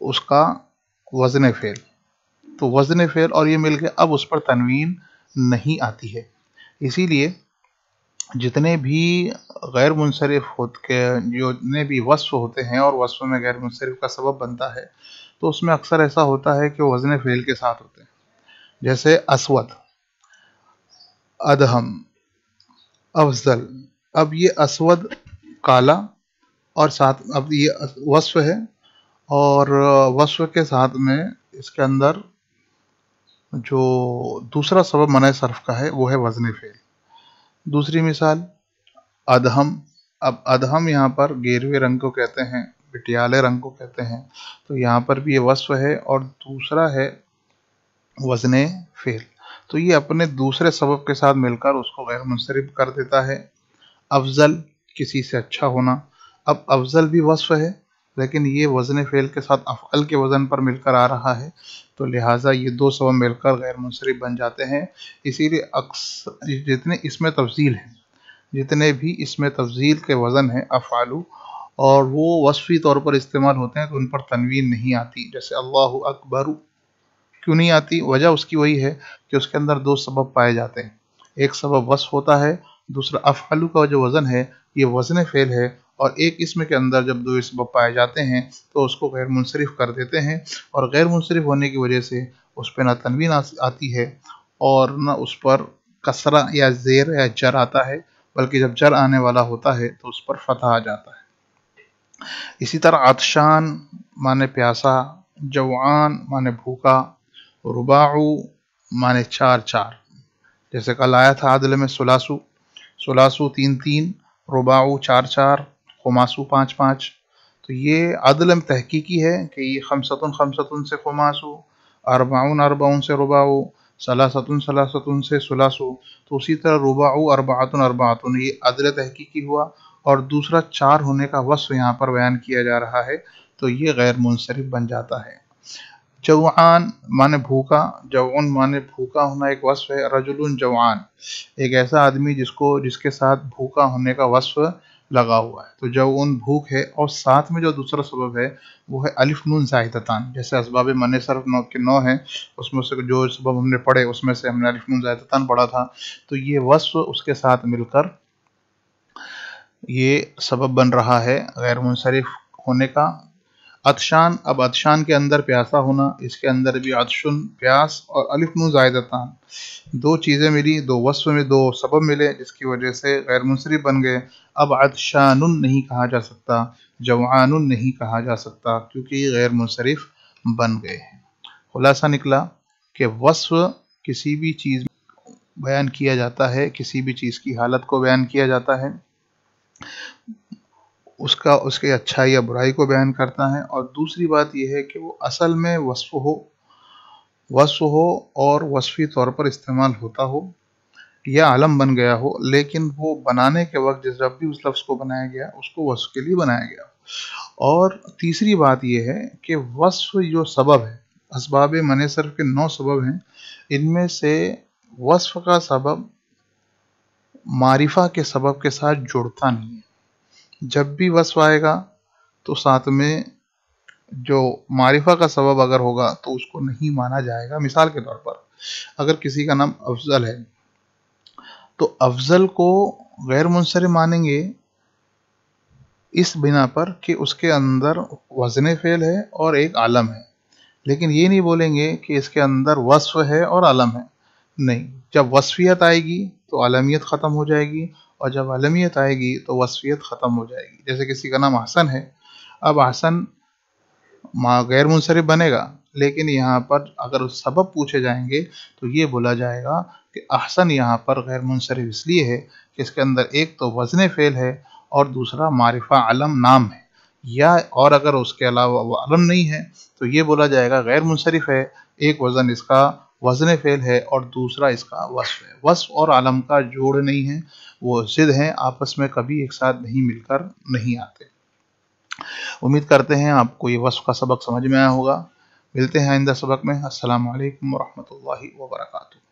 اس کا وزن فعل، تو وزن فعل اور یہ مل کے اب اس پر تنوین نہیں آتی ہے۔ اسی لیے جتنے بھی غیر منصرف جتنے بھی وصف ہوتے ہیں اور وصف میں غیر منصرف کا سبب بنتا ہے، تو اس میں اکثر ایسا ہوتا ہے کہ وزن فعل کے ساتھ ہوتے ہیں، جیسے اسود، ادہم، افضل۔ اب یہ اسود کالا، اور ساتھ اب یہ وصف ہے، اور وصف کے ساتھ میں اس کے اندر جو دوسرا سبب منع صرف کا ہے وہ ہے وزن فعل۔ دوسری مثال ادہم۔ اب ادہم یہاں پر گیروے رنگ کو کہتے ہیں، پٹیالے رنگ کو کہتے ہیں، تو یہاں پر بھی یہ وصف ہے اور دوسرا ہے وزن فعل، تو یہ اپنے دوسرے سبب کے ساتھ مل کر اس کو غیر منصرف کر دیتا ہے۔ افضل، کسی سے اچھا ہونا۔ اب افضل بھی وصف ہے، لیکن یہ وزن فعل کے ساتھ افعل کے وزن پر مل کر آ رہا ہے، تو لہٰذا یہ دو سبب مل کر غیر منصرف بن جاتے ہیں۔ اسی لیے اکثر جتنے اسم تفضیل ہیں، جتنے بھی اسم تفضیل کے وزن ہیں افعالو، اور وہ وصفی طور پر استعمال ہوتے ہیں، تو ان پر تنوین نہیں آتی۔ جیسے اللہ اکبر، کیوں نہیں آتی؟ وجہ اس کی وہی ہے کہ اس کے اندر دو سبب پائے جاتے ہیں، ایک سبب وصف ہوتا ہے، دوسرا افعلو کا جو وزن ہے یہ وزن فعل ہے، اور ایک اسم کے اندر جب دو سبب پائے جاتے ہیں تو اس کو غیر منصرف کر دیتے ہیں، اور غیر منصرف ہونے کی وجہ سے اس پہ نہ تنوین آتی ہے اور نہ اس پر کسرہ یا زیر یا جر آتا ہے، بلکہ جب جر آنے والا ہوتا ہے تو اس پر فتح آ جاتا ہے۔ اسی طرح عطشان مانے پیاسا، جوعان مانے بھوکا، رباعو مانے چار چار، جیسے کل آیا تھا عدل میں سلاسو، سلاسو تین تین، رباعو چار چار، خماسو پانچ پانچ۔ تو یہ عدل تحقیقی ہے کہ یہ خمستن خمستن سے خماسو، اربعون اربعون سے رباعو، سلاستن سلاستن سے سلاسو، تو اسی طرح رباعو اربعتن اربعتن، یہ عدل تحقیقی ہوا، اور دوسرا چار ہونے کا وصف یہاں پر بیان کیا جا رہا ہے، تو یہ غیر منصرف بن جاتا ہے۔ جوعان مانے بھوکا، جوعن مانے بھوکا ہونا ایک وصف ہے۔ رجل جوعان، ایک ایسا آدمی جس کے ساتھ بھوکا ہونے کا وصف لگا ہوا ہے، تو جوعن بھوک ہے، اور ساتھ میں جو دوسرا سبب ہے وہ ہے الف نون زائدتان، جیسے اسباب منع صرف 9 ہیں، اس میں سے جو سبب ہم نے پڑھے اس میں سے ہم نے الف نون زائدتان پڑھا تھا، تو یہ وصف اس کے ساتھ مل کر یہ سبب بن رہا ہے غیر منصرف ہونے کا۔ عطشان، اب عطشان کے اندر پیاسا ہونا، اس کے اندر بھی عطشن پیاس اور الف نون زائدتان، دو چیزیں ملی، دو وصف میں دو سبب ملے، جس کی وجہ سے غیر منصرف بن گئے۔ اب عطشان نہیں کہا جا سکتا، جوعان نہیں کہا جا سکتا، کیونکہ یہ غیر منصرف بن گئے ہیں۔ خلاصہ نکلا کہ وصف کسی بھی چیز میں بیان کیا جاتا ہے، کسی بھی چیز کی حالت کو بیان کیا جاتا ہے، اس کے اچھائی یا برائی کو بیان کرتا ہے، اور دوسری بات یہ ہے کہ وہ اصل میں وصف ہو اور وصفی طور پر استعمال ہوتا ہو یا علم بن گیا ہو، لیکن وہ بنانے کے وقت جب بھی اس لفظ کو بنایا گیا اس کو وصف کے لیے بنایا گیا۔ اور تیسری بات یہ ہے کہ وصف جو سبب ہے، اسباب منع صرف کے 9 سبب ہیں، ان میں سے وصف کا سبب معرفہ کے سبب کے ساتھ جڑتا نہیں ہے۔ جب بھی وصف آئے گا تو ساتھ میں جو معرفہ کا سبب اگر ہوگا تو اس کو نہیں مانا جائے گا۔ مثال کے طور پر اگر کسی کا نام افضل ہے تو افضل کو غیر منصرف مانیں گے اس بنا پر کہ اس کے اندر وزن فعل ہے اور ایک علم ہے، لیکن یہ نہیں بولیں گے کہ اس کے اندر وصف ہے اور علم ہے، نہیں۔ جب وصفیت آئے گی تو علمیت ختم ہو جائے گی، اور جب علمیت آئے گی تو وصفیت ختم ہو جائے گی۔ جیسے کسی کا نام حسن ہے، اب حسن غیر منصرف بنے گا، لیکن یہاں پر اگر سبب پوچھے جائیں گے تو یہ بولا جائے گا کہ احسن یہاں پر غیر منصرف اس لیے ہے کہ اس کے اندر ایک تو وزن فعل ہے اور دوسرا معرفہ علم نام ہے، یا اور اگر اس کے علاوہ وہ علم نہیں ہے تو یہ بولا جائے گا غیر منصرف ہے، ایک وزن اس کا وزن فعل ہے اور دوسرا اس کا وصف ہے۔ وصف اور علم کا جوڑ نہیں ہے، وہ ضد ہیں، آپس میں کبھی ایک ساتھ نہیں مل کر نہیں آتے۔ امید کرتے ہیں آپ کو یہ وصف کا سبق سمجھ میں آیا ہوگا۔ ملتے ہیں آئندہ سبق میں۔ السلام علیکم ورحمۃ اللہ وبرکاتہ۔